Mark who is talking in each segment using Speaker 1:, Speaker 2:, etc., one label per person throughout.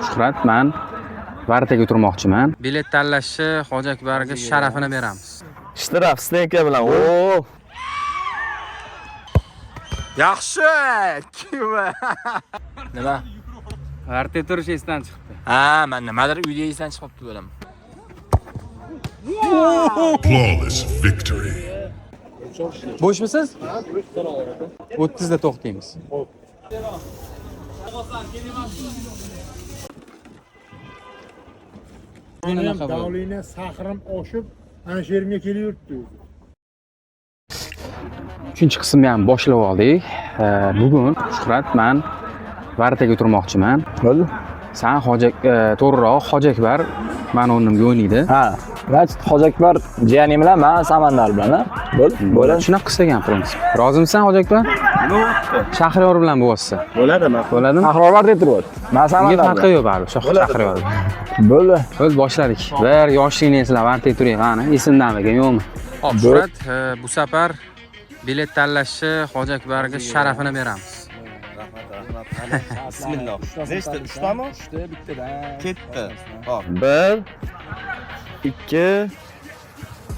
Speaker 1: Shuhrat, men Vartaga o'tirmoqchiman. Bilet tanlashni Hoji Akbarga sharafini beramiz.
Speaker 2: Ishtiraf Stenka bilan. Oo.
Speaker 3: Yaxshi. Nima?
Speaker 1: Varta turish esdan chiqdi.
Speaker 3: Ha, men nimadir uyda esdan chiqibdi bo'lam.
Speaker 4: Flawless victory.
Speaker 1: Bo'shmisiz? 30 da to'xtaymiz.
Speaker 5: Davlina sahrim oshib, ana shu yerimga kelyapti.
Speaker 1: 3-qismni ham boshlab oldik. Bugun Shuhrat, men Vartaga o'tirmoqchiman.
Speaker 2: Bo'ldi.
Speaker 1: Sen to'g'riroq Hoji Akbar men o'rnimga o'ynaydi.
Speaker 2: Ha, Rachit Hoji Akbar jiyaning bilan men Samandar bilan, bo'ldi.
Speaker 1: Bo'ladi. Shunaqa qilgan prinsip. Rozimisan Hoji Akbar? Shahriyor bilan bo'lyapsa.
Speaker 2: Bo'ladimi?
Speaker 1: Bo'ladimi?
Speaker 2: Shahriyor deb turyapti. Men Samandar.
Speaker 1: Nima farqi yo'q baribir, Shahriyor.
Speaker 2: Bo'ldi.
Speaker 1: O'z boshladik. Bir yoshlikni eslab Vartaga turing, qani? Esimdami ekan, yo'qmi? Xo'p, Shuhrat, bu safar bilet tanlashni Hoji Akbarga sharafini beramiz.
Speaker 6: Bismillah. Nechta? 3 tami? 3ta, bittadan. Ketdi. Hop.
Speaker 2: 1 2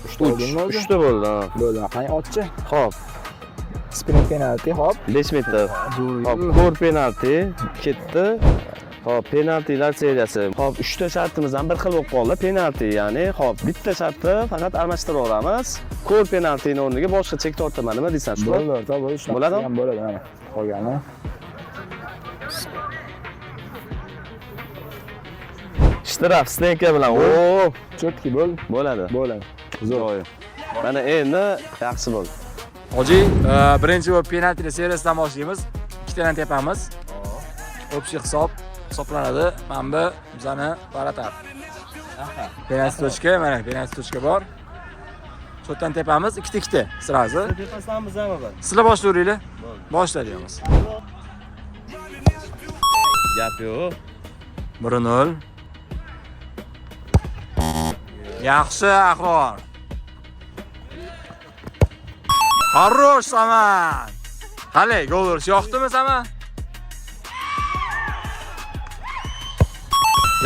Speaker 2: 3 ta bo'ldi.
Speaker 6: Bo'ldi. Qani otchi?
Speaker 2: Hop.
Speaker 6: Sprint penalti, hop.
Speaker 2: 5 metr. Hop, ko'r penalti ketdi. Hop, penaltilar seriyasi. Hop, 3 ta shartimiz ham bir xil bo'lib qoldi. Penalti, ya'ni, hop, bitta shartni faqat almashtirib olamiz. Ko'r penaltining o'rniga boshqa chek tortaman. Nima deysan, shu?
Speaker 6: Bo'ladi,
Speaker 2: Bo'ladimi?
Speaker 6: ham bo'ladi, mana. Qolgani.
Speaker 2: Ishtiraf Stenka bilan. Oo,
Speaker 6: Chotki bo'ldi.
Speaker 2: bo'ladi.
Speaker 6: Bo'ladi.
Speaker 2: Zo'y. Mana endi yaxshi bo'ldi.
Speaker 3: Hoji, birinchi bo'lib penalti seriyasidan boshlaymiz. Ikkitadan tepamiz. Общий hisob hisoblanadi. Mana bu bizani baratar. Penalti tochka, mana penalti tochka bor. Cho'tdan tepamiz, ikkita sirazi.
Speaker 2: Tepasamiz ham bor.
Speaker 3: Sizlar boshlayveringlar. Boshlaymiz.
Speaker 2: Gap yo'q.
Speaker 3: 1-0. Yaxshi Ahror. Хорош Saman. Qale, gol urish yoqdimi Saman?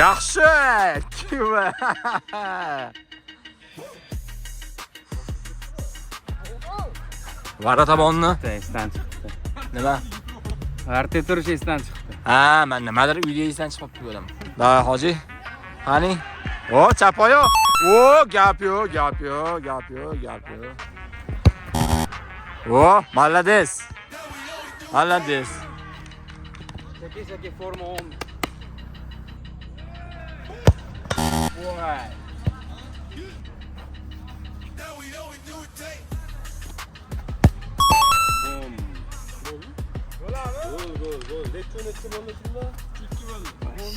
Speaker 3: Yaxshi. Varta tomonni
Speaker 1: Esdan chiqdi.
Speaker 3: nima?
Speaker 1: Varta turish esdan chiqdi.
Speaker 3: Ha, men nimadir uyda esdan chiqibdi bo'lam. Da Hoji. Qani? O, chapoyo. O, gap yo'q. O, malades.
Speaker 1: Tekisaki forma 10.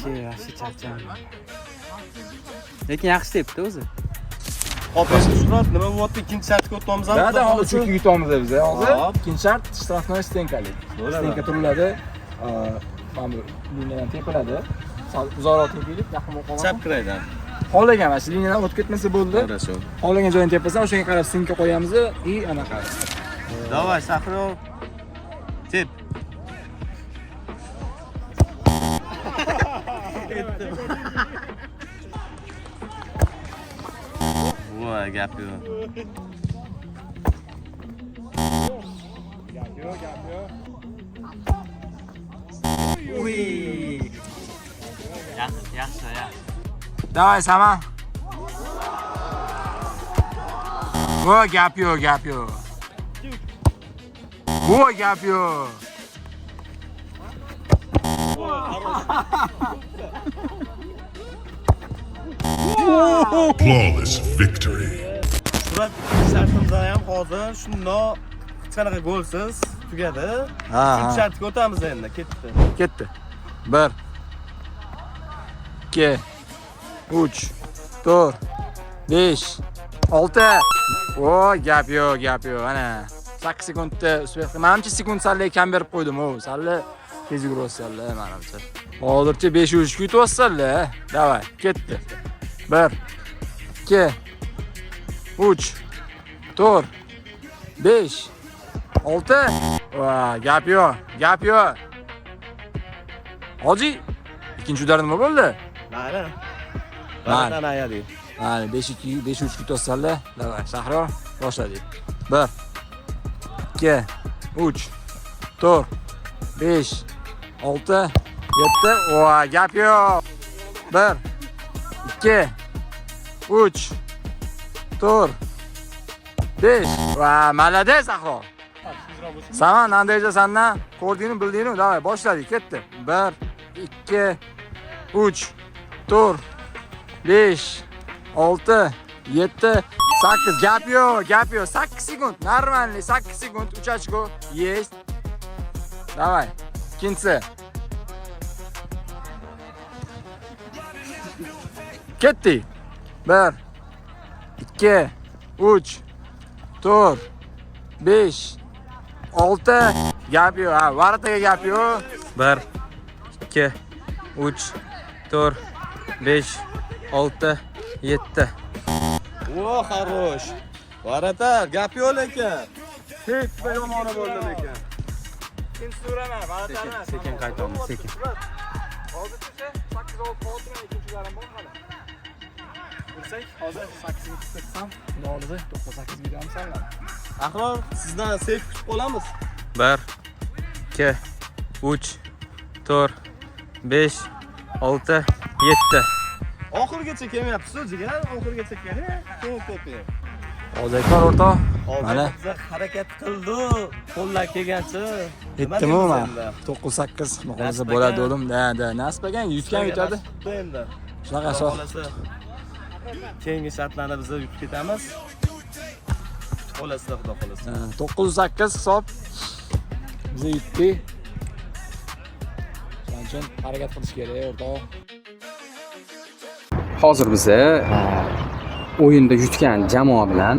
Speaker 1: Yaxshi charchadim. Lekin yaxshi tepdi o'zi.
Speaker 2: Hop, Shuhrat, nima bo'lyapti? Ikkinchi shartga o'tamiz ham.
Speaker 3: Da, hozir chunki yutamiz biz. Hozir ikkinchi shart shtrafnoy stenkalik. Stenka turiladi. Mana bu liniyadan tepiladi. Uzoqroq tepilib, yaqinroq qoladi.
Speaker 2: Chapkiraydan.
Speaker 3: Xohlagan mana shu liniyadan o'tib ketmasa bo'ldi.
Speaker 2: Хорошо.
Speaker 3: Xohlagan joyini tepasan, o'shanga qarab stenka qo'yamiz и anaqa.
Speaker 2: Давай, Sahro. Tep. Voy, gap yo'q. Yaxshi.
Speaker 3: Давай, Saman. Voy, gap yo'q. Voy, gap yo'q.
Speaker 4: Flawless victory.
Speaker 2: Shuhrat, shartimizda ham hozir shundoq qanaqa golsiz tugadi. Uchinchi shartga o'tamiz endi,
Speaker 3: Ketdi. 1 2 3 4 5 6. O, gap yo'q. Ana 8 sekundda menimcha sekund salla kam berib qo'ydim. Salla tez yugurasizlar menimcha. Hozircha 5-3 yutyapsizlar. Davay, ketdi. 1 2 3 4 5 6. Va, gap yo'q. Hoji, Ikkinchi udar nima bo'ldi?
Speaker 2: Mana.
Speaker 3: Mana.
Speaker 2: Mana ayadi.
Speaker 3: Mana 5-2, 5-3 to'ssanlar. Davay, Shahriyor, boshladik. 1 2 3 4 5 6 7. Voy, gap yo'q. 1 2 3 4 5. Va, malades Shahriyor. Saman Andreyja sendan ko'rdingmi, bildingmi? Davay, boshladik, ketdi. 1 2 3 4 5 6 7 8. Gap yo'q. 8 sekund. Normalniy 8 sekund. 3 ochko. Есть. Давай. Ikkinchisi. Ketdi. 1 2 3 4 5 6. Gap yo'q. Ha, varataga gap yo'q.
Speaker 1: 1 2 3 4 5 6 7.
Speaker 2: O, xarosh. Varata, gap yo'q lekin. Hech bir yomoni bo'ldi lekin. Ikkinchi suraman, varatani.
Speaker 1: Sekin qaytamiz, sekin.
Speaker 3: Hozircha 8 6 o'tirgan ikkinchi garim bo'lmadi. Ursak, hozir 8 ga tutsam, oldida 98 ga hamsanlar.
Speaker 2: Ahror, sizdan seyf kutib qolamiz.
Speaker 1: 1 2 3 4 5 6 7.
Speaker 2: Oxirgacha kelmayapsiz, jigar. Oxirgacha keling. Keyin teping.
Speaker 3: Hozirkor o'rtoq. Mana
Speaker 2: Hozir harakat qildi. Qo'llar kelgancha.
Speaker 3: yetdimi mana? 9-8 hozir bo'ladi o'lim. Da, nasbagan 100 ga yetadi.
Speaker 2: Endi.
Speaker 3: Shunaqa hisob.
Speaker 2: Keyingi shartlarda biz yutib ketamiz. Xolasida xudo xolasa.
Speaker 3: 9-8 hisob. Biz yutdik. Shuning uchun harakat qilish kerak o'rtoq.
Speaker 1: Hozir biz o'yinda yutgan jamoa bilan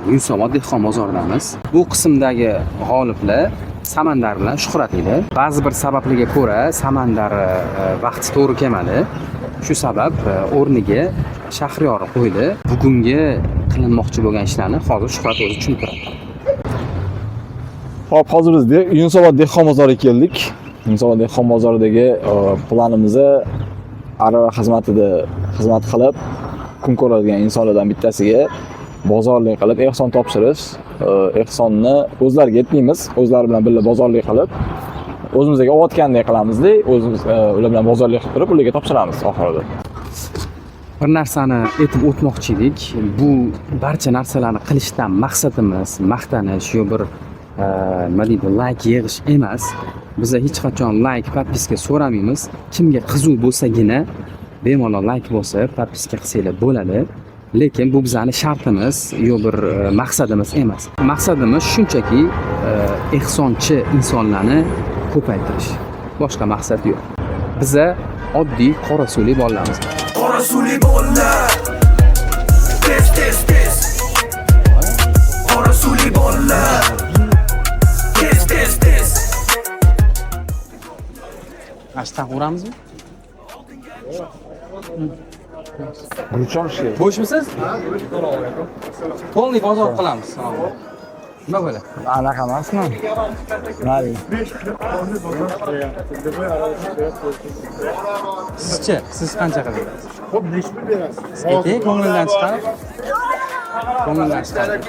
Speaker 1: Yunusobod dehqon bozoridamiz. Bu qismdagi g'oliblar Samandar bilan Shuhrat edi. Ba'zi bir sabablarga ko'ra Samandar vaqti to'g'ri kelmadi. Shu sabab o'rniga Shahriyor qo'ydi. Bugungi qilinmoqchi bo'lgan ishlarni hozir Shuhrat o'zi tushuntiradi.
Speaker 7: Hop, hozir biz Yunusobod dehqon bozoriga keldik. Yunusobod dehqon bozoridagi planimizni arava xizmatida xizmat qilib kun ko'radigan insonlardan bittasiga bozorlik qilib ehson topshirish. Ehsonni o'zlariga aytmaymiz, o'zlari bilan birga bozorlik qilib o'zimizga olayotgandek qilamizda, o'zimiz ular bilan bozorlik qilib turib ularga topshiramiz oxirida.
Speaker 1: Bir narsani aytib o'tmoqchi edik. Bu barcha narsalarni qilishdan maqsadimiz maqtanish yo bir nima deydi, like yig'ish emas. Biz hech qachon like, podpiska so'ramaymiz. Kimga qiziq bo'lsagina bemalol like bosib, podpiska qilsanglar bo'ladi. Lekin bu bizning shartimiz yo bir maqsadimiz emas. Maqsadimiz shunchaki ehsonchi insonlarni ko'paytirish. Boshqa maqsad yo'q. Biz oddiy qora suvli bolalarmiz.
Speaker 8: Qora suvli bolalar. Tez. Qora suvli bolalar. Tez.
Speaker 1: Ashtan uramizmi?
Speaker 7: Gulchon
Speaker 1: Bo'shmisiz? To'liq bozor qilamiz. Nima bo'ladi?
Speaker 7: anaqa emasmi? Nari.
Speaker 1: Sizchi, siz qancha qilasiz?
Speaker 5: Xo'p, nechta berasiz?
Speaker 1: Ayting, ko'ngildan chiqarib. Ko'ngildan chiqarib.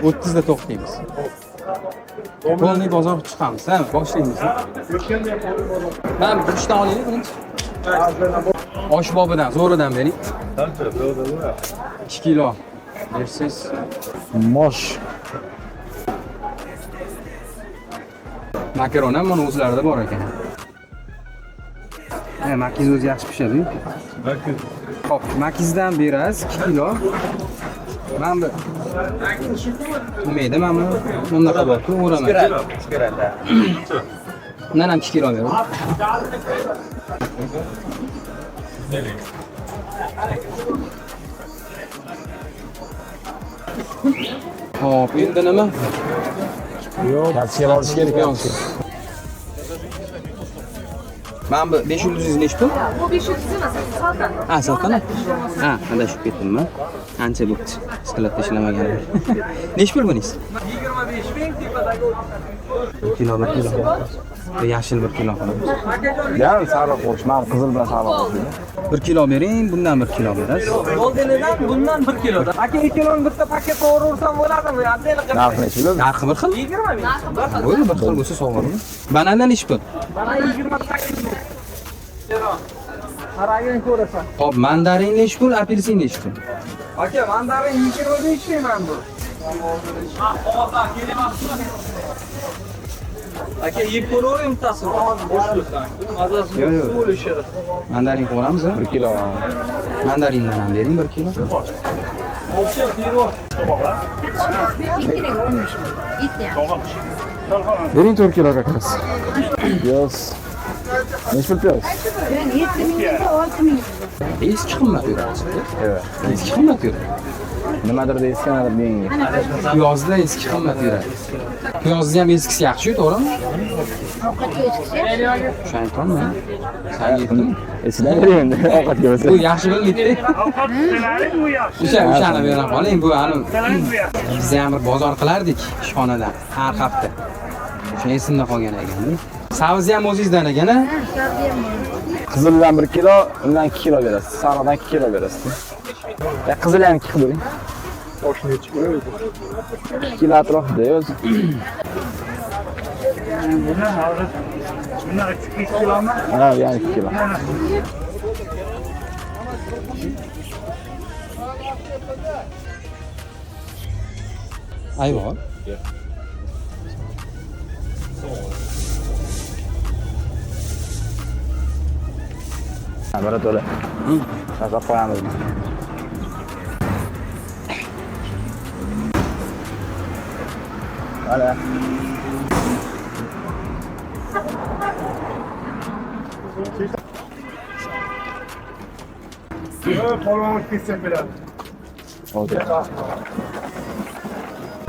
Speaker 1: 30 da to'xtaymiz. To'liq bozor chiqamiz, ha? Boshlaymiz. Men 3 ta olaylik birinchi. Oshbobidan, zo'ridan bering. 2 kilo. Bersiz.
Speaker 7: Mosh.
Speaker 1: Makaron ham mana o'zlarida bor ekan. Makiz o'zi yaxshi pishadi. Xo'p, makizdan berasiz 2 kilo. Mana bu nima mana bunaqa bor-ku, o'raman. Chiqaradi. Undan ham 2 kilo bering. Hop, endi nima?
Speaker 7: Kalsiy olish kerak emas.
Speaker 1: Mana bu 5 yulduzli nechta pul?
Speaker 9: Bu 5 yıldız emas, saltan.
Speaker 1: Ha, saltan. Ha, adashib ketdimmi? Ancha bo'pti. Sklatda ishlamagan. Nech pul buningiz?
Speaker 9: 25 ming tepadagi
Speaker 1: 1 kilo 1 kilo. Yashil 1 kilo qilamiz.
Speaker 7: Yani sariq qo'sh, men qizil bilan sariq qo'shdim.
Speaker 1: 1 kilo bering, bundan 1 kilo berasiz.
Speaker 6: Moldelidan bundan 1 kiloda. Aka 2 kiloni bitta paket to'g'rirsam bo'ladimi?
Speaker 7: Narxi necha bo'ladi?
Speaker 1: Narxi bir xil.
Speaker 6: 20 ming.
Speaker 1: Bo'ldi, bir xil bo'lsa sovg'aman. Banandan ish pul.
Speaker 6: Mana 28 ming. Qaragin ko'rasan.
Speaker 1: Hop, mandarinli ish pul, apelsinli ish pul.
Speaker 6: Aka, mandarin 2 kiloda ishlayman bu. Aka, yeb ko'ravering bittasi. Bo'shlikdan. Mazasi bo'lishi.
Speaker 1: Mandarin qo'yamiz,
Speaker 7: 1 kilo.
Speaker 1: mandarindan ham bering 1 kilo.
Speaker 7: Bering 4 kilo akasi. Piyoz. Necha pul piyoz?
Speaker 1: Eski qimmat yuradi.
Speaker 7: Evet.
Speaker 1: Eski qimmat yuradi.
Speaker 7: Nimadir deysiz, nimadir deyingi.
Speaker 1: Piyozda eski qimmat yuradi. Piyozni ham eskisi yaxshi-yu, to'g'rimi? Tushunayapmanmi? Sen yetding.
Speaker 7: Esidan bering endi ovqatga bo'lsa.
Speaker 1: Bu yaxshi bilmaydi. O'shani bera qoling, bu ani biz ham bir bozor qilardik ishxonadan har hafta. O'sha esimda qolgan ekan. Savizni ham o'zingizdan ekan-a?
Speaker 7: Qizildan 1 kilo, undan 2 kilo berasiz. Sariqdan 2 kilo berasiz. Ya qizil ham 2 kilo bering.
Speaker 5: Oshni ichib qo'yadi.
Speaker 7: 2 kilo atrofida o'zi.
Speaker 5: Bunlar 2 kilomi?
Speaker 7: Ha, yani 2 kilo.
Speaker 1: Ayvon.
Speaker 7: Bana to'la. Tashlab qo'yamiz. Mana.
Speaker 5: Polvon ketsa bo'ladi.
Speaker 7: Okey.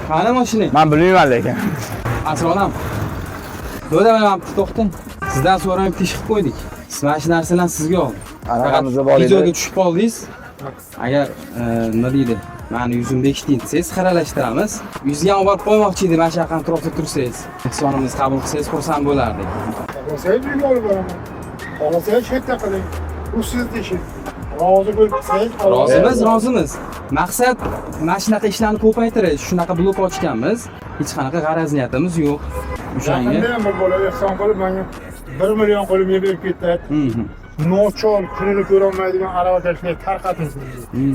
Speaker 1: Qani mashina?
Speaker 7: Men bilmayman lekin.
Speaker 1: Asrolam. Bo'daman, to'xtang. Sizdan so'rayib tekshirib qo'ydik. Siz mana shu narsalarni sizga oldim.
Speaker 7: Anaqamizda bor edi.
Speaker 1: Videoga tushib qoldingiz. Agar nima deydi? Mani yuzimda eshiting desangiz xiralashtiramiz. Yuzni ham olib qo'ymoqchi edim, mana shu yoqdan atrofda tursangiz. Ehsonimizni qabul qilsangiz xursand bo'lardik.
Speaker 5: Xohlasangiz uyga olib boraman. Xohlasangiz chetda qiling. Bu siz deysiz. Rozi bo'lsangiz,
Speaker 1: Rozimiz. Maqsad mana shunaqa ishlarni ko'paytirish. Shunaqa blok ochganmiz. Hech qanaqa g'araz niyatimiz yo'q. O'shanga
Speaker 5: O'shanga bir bola ehson qilib menga 1 million qo'limga berib ketdi. Nochol kunini ko'rolmaydigan aravakashlar tarqating.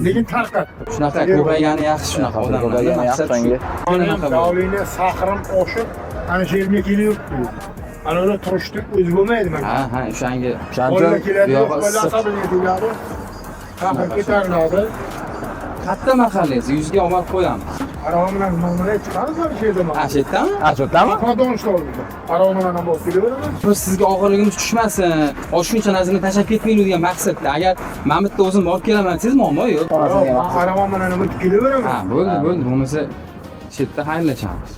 Speaker 5: Lekin tarqatdi.
Speaker 1: shunaqa ko'paygani yaxshi, shunaqa odamlarga maqsad shu.
Speaker 5: Davlingni sahrim oshib, ana shu yerga kelyapti. Ana uni turishni o'zi bo'lmaydi menga.
Speaker 1: Ha, o'shanga
Speaker 5: Bolalar keladi,
Speaker 1: buyog'i
Speaker 5: bola
Speaker 1: issiq.
Speaker 5: asabiga keladi. Qahar ko'tariladi.
Speaker 1: Katta mahallangiz, yuzga olib qo'yamiz.
Speaker 5: Arava bilan nomini chiqamiz mana shu yerda.
Speaker 1: Ha, shu yerdami?
Speaker 7: Ha, shu yerdami?
Speaker 5: Qadon ishlaydi. Arava bilan ham bosib kelaveramiz.
Speaker 1: Biz sizga og'irligimiz tushmasin. Shuncha narsani tashlab ketmaylik degan maqsadda. Agar men bitta o'zim borib kelaman desangiz, muammo yo'q.
Speaker 5: Arava bilan ham kelaveramiz.
Speaker 1: Ha, bo'ldi. Bo'lmasa shu yerda xayrlashamiz.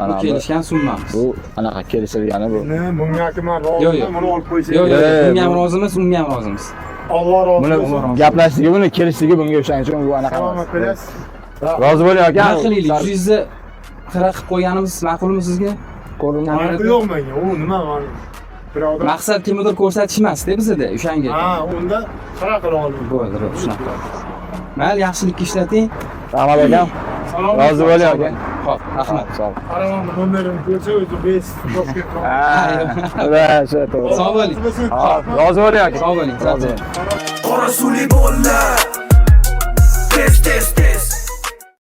Speaker 1: Bu kelishgan summamiz.
Speaker 7: Bu anaqa kelishilgani bu.
Speaker 5: Bunga men
Speaker 1: Yo'q.
Speaker 5: roziman, buni olib qo'ysangiz.
Speaker 1: Yo'q,
Speaker 7: Yo'q,
Speaker 1: bunga ham rozimiz, unga ham rozimiz.
Speaker 5: Alloh rozi
Speaker 7: Buni
Speaker 5: bo'lsin.
Speaker 7: gaplashligi, buni kelishligi bunga o'shaning uchun bu anaqa.
Speaker 5: Salomat bo'lasiz.
Speaker 7: Rozi bo'ling aka.
Speaker 1: Nima qilaylik? 100 qira qilib qo'yganimiz ma'qulmi sizga?
Speaker 5: Ma'qul yo'q menga. U nima mana? Birodar.
Speaker 1: Maqsad kimnidir ko'rsatish emas-da bizda, o'shanga.
Speaker 5: Ha, unda qira qila olmayman.
Speaker 1: Bo'ldi, shunaqa. Mayli, yaxshilikka ishlating.
Speaker 7: Rahmat akam. Rozi bo'ling aka.
Speaker 1: Xo'p, rahmat.
Speaker 7: Sog' ol.
Speaker 5: Aravani nomerini ko'rsa o'zi bez boshqa
Speaker 7: Ha, shu to'g'ri.
Speaker 1: Sog' bo'ling.
Speaker 7: Rozi bo'ling aka.
Speaker 1: Sog' bo'ling.
Speaker 8: Qora suvli bolalar